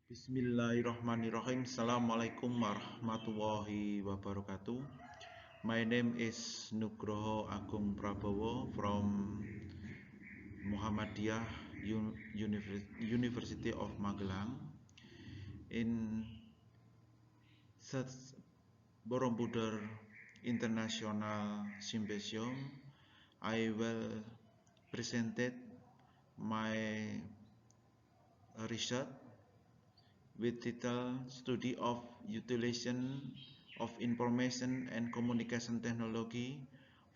Bismillahirrahmanirrahim. Assalamualaikum warahmatullahi wabarakatuh. My name is Nugroho Agung Prabowo from Muhammadiyah University of Magelang. In such Borobudur International Symposium, I will present my research with title Study of Utilization of Information and Communication Technology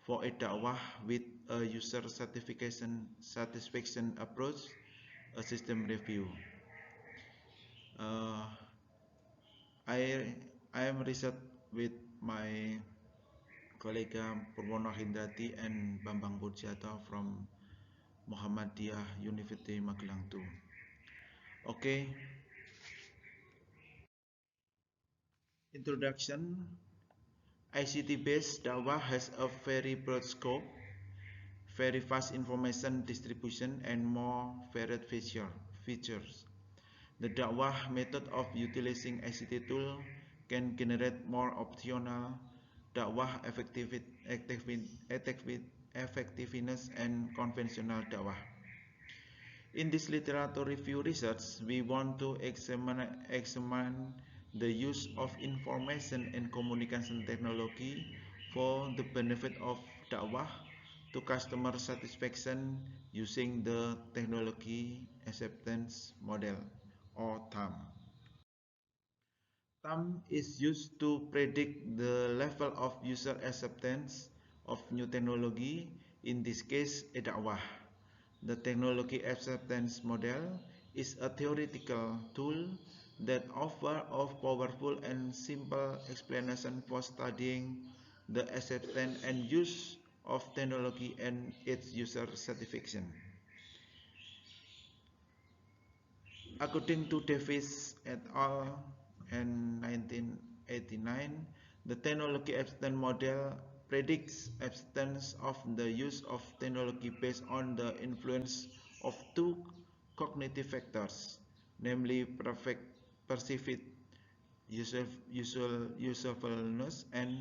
for a Dakwah with a User Satisfaction Approach, a System Review. I am research with my colleague Purwono Hindrati and Bambang Purjata from Muhammadiyah University Magelang II. Okay. Introduction. ICT-based dakwah has a very broad scope, very fast information distribution, and more varied features. The dakwah method of utilizing ICT tool can generate more optional dakwah effectiveness and conventional dakwah. In this literature review research, we want to examine the use of information and communication technology for the benefit of dakwah to customer satisfaction using the technology acceptance model or TAM. TAM is used to predict the level of user acceptance of new technology, in this case a dakwah. The technology acceptance model is a theoretical tool that offers a powerful and simple explanation for studying the acceptance and use of technology and its user satisfaction. According to Davis et al. In 1989, the technology acceptance model predicts acceptance of the use of technology based on the influence of two cognitive factors, namely perceived usefulness and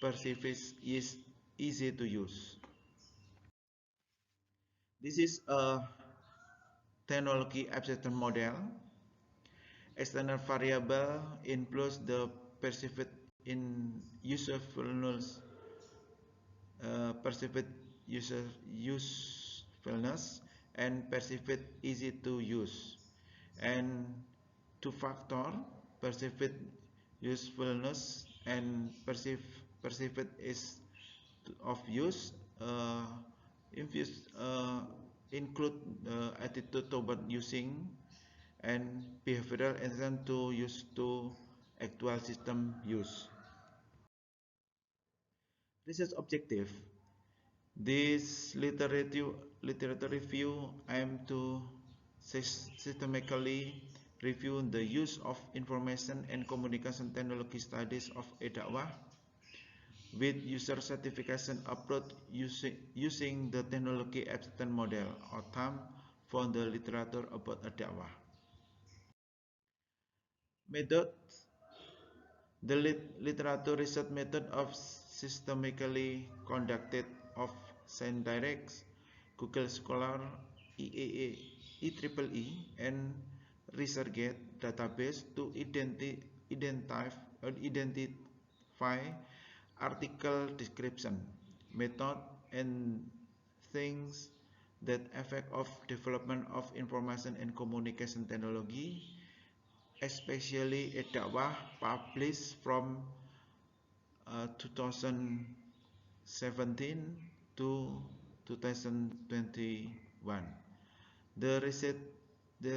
perceived easy to use. This is a technology acceptance model. External variable influence the perceived usefulness, and perceived easy to use, and two factor perceived usefulness and perceived is of use include attitude toward using and behavioral intent to use to actual system use. Research objective. This literature review aims to systematically review the use of information and communication technology studies of dakwah with user satisfaction approach using the technology acceptance model or TAM for the literature about dakwah. Method. The literature research method of systematically conducted of ScienceDirect, Google Scholar, IEEE, and ResearchGate database to identify article description, method, and things that affect of development of information and communication technology, especially a dakwah published from 2017 to 2021. The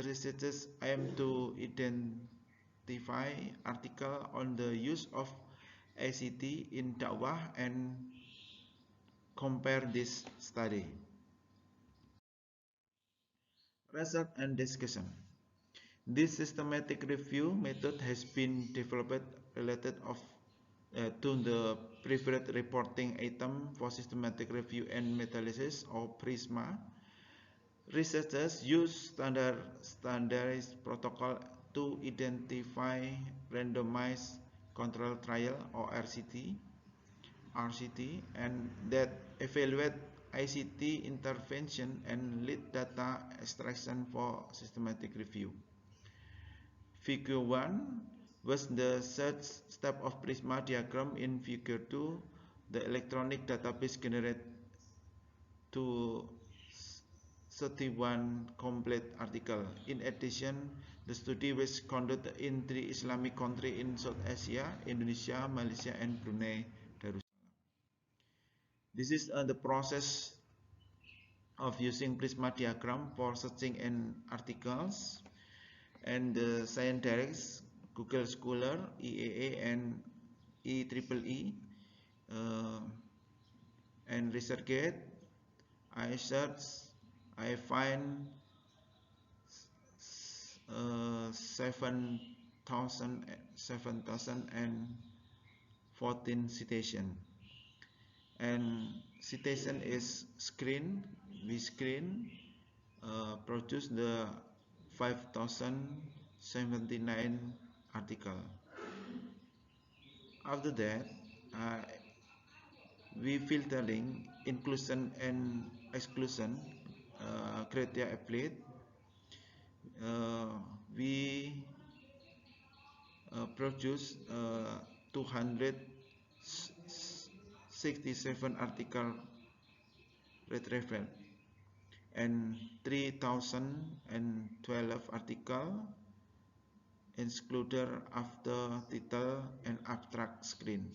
researchers aim to identify articles on the use of ICT in dakwah and compare this study. Research and discussion. This systematic review method has been developed related to the preferred reporting item for systematic review and meta-analysis or PRISMA. Researchers use standardized protocol to identify randomized control trial or RCT, and that evaluate ICT intervention and lead data extraction for systematic review. Figure 1 was the third step of Prisma diagram. In Figure 2, the electronic database generated to 31 complete article. In addition, the study was conducted in 3 Islamic countries in South Asia: Indonesia, Malaysia, and Brunei Darussalam. This is the process of using Prisma diagram for searching and articles, and the Science Direct, Google Scholar, EAA, and EEE, and ResearchGate. I search, I find 7,014 citation, and citation is screen. We screen produce the 5,079 article. After that, we filtering inclusion and exclusion criteria applied. We produce 267 article retrieved and 3,012 article excluded after title and abstract screen.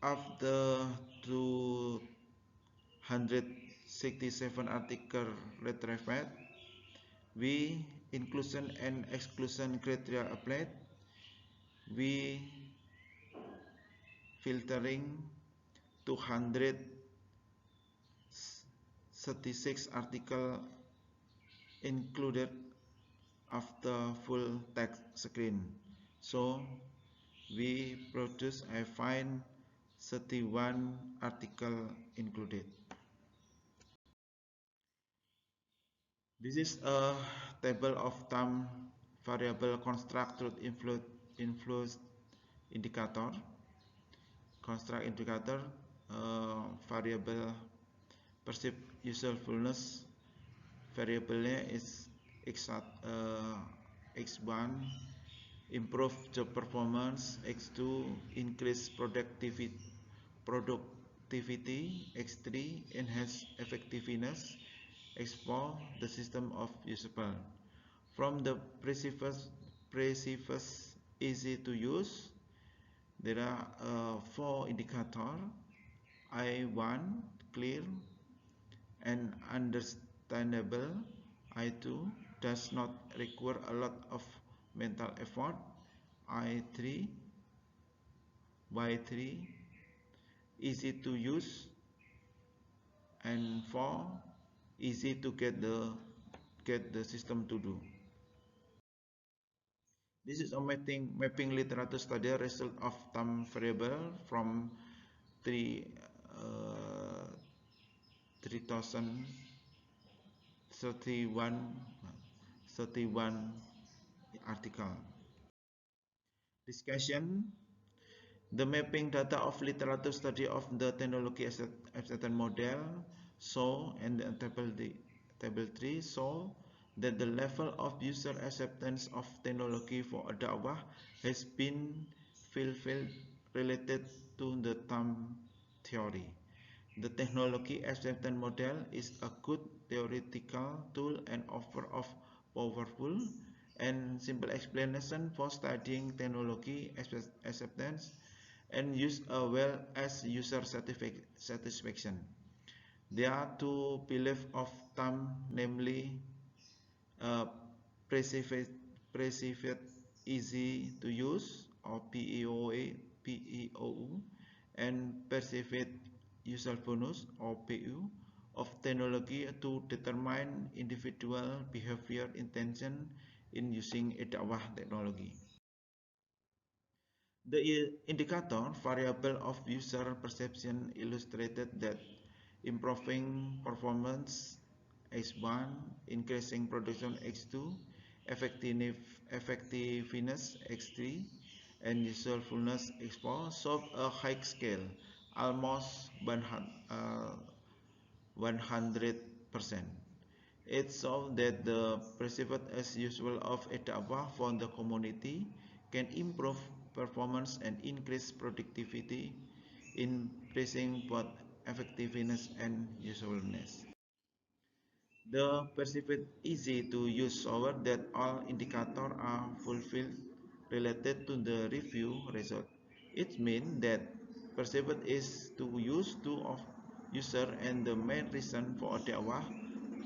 After 267 article retrieved, we inclusion and exclusion criteria applied. We filtering 236 article included after full text screen. So we produce, I find 31 article included. This is a table of time variable construct truth influence indicator. Construct indicator variable perceived usefulness. Variablenya is x1 improve job performance, x2 increase productivity, x3 enhance effectiveness, x4 the system of usable. From the previous easy to use, there are 4 indicators. I1 clear and understandable. I2 does not require a lot of mental effort. I3 Y3 easy to use, and 4 easy to get the system to do. This is a mapping literature study result of time variable from 3,031 article. Discussion. The mapping data of literature study of the technology acceptance model show, and the table 3 show that the level of user acceptance of technology for dakwah has been fulfilled related to the time theory. The technology acceptance model is a good theoretical tool and offer of powerful and simple explanation for studying technology acceptance and use well as user satisfaction. There are two beliefs of time, namely perceived easy to use or PEOU, and perceived usefulness or PU of technology to determine individual behavior intention in using dakwah technology. The indicator variable of user perception illustrated that improving performance X1, increasing production X2, effectiveness X3, and usefulness X4 show a high scale, almost 100%. It shows that the perceived as usual of a dakwah for the community can improve performance and increase productivity, increasing both effectiveness and usefulness. The perceived easy to use shows that all indicators are fulfilled related to the review result. It means that perceived is to use to of user and the main reason for dakwah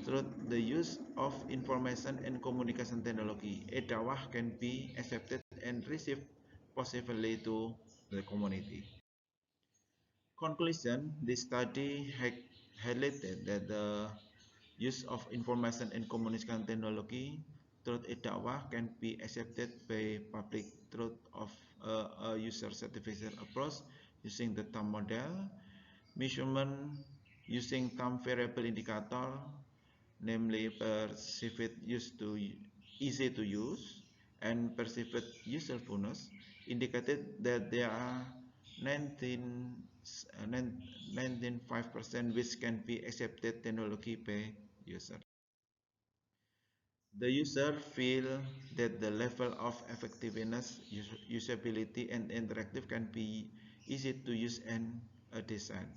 through the use of information and communication technology. A dakwah can be accepted and received positively to the community. Conclusion: this study highlighted that the use of information and communication technology through a dakwah can be accepted by public through of a user satisfaction approach using the TAM model, measurement using TAM variable indicator, namely perceived easy to use and perceived usefulness, indicated that there are 19.5% which can be accepted technology by user. The user feel that the level of effectiveness, usability, and interactive can be easy to use and design.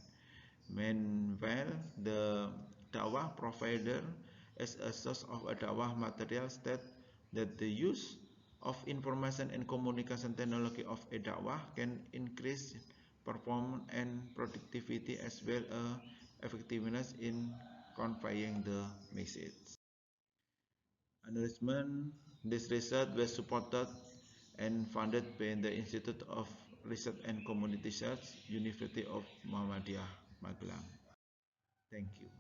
Meanwhile, the dakwah provider as a source of a dakwah material state that the use of information and communication technology of a dakwah can increase performance and productivity as well as effectiveness in conveying the message. Endorsement: this research was supported and funded by the Institute of Research and Community Research, University of Muhammadiyah, Magelang. Thank you.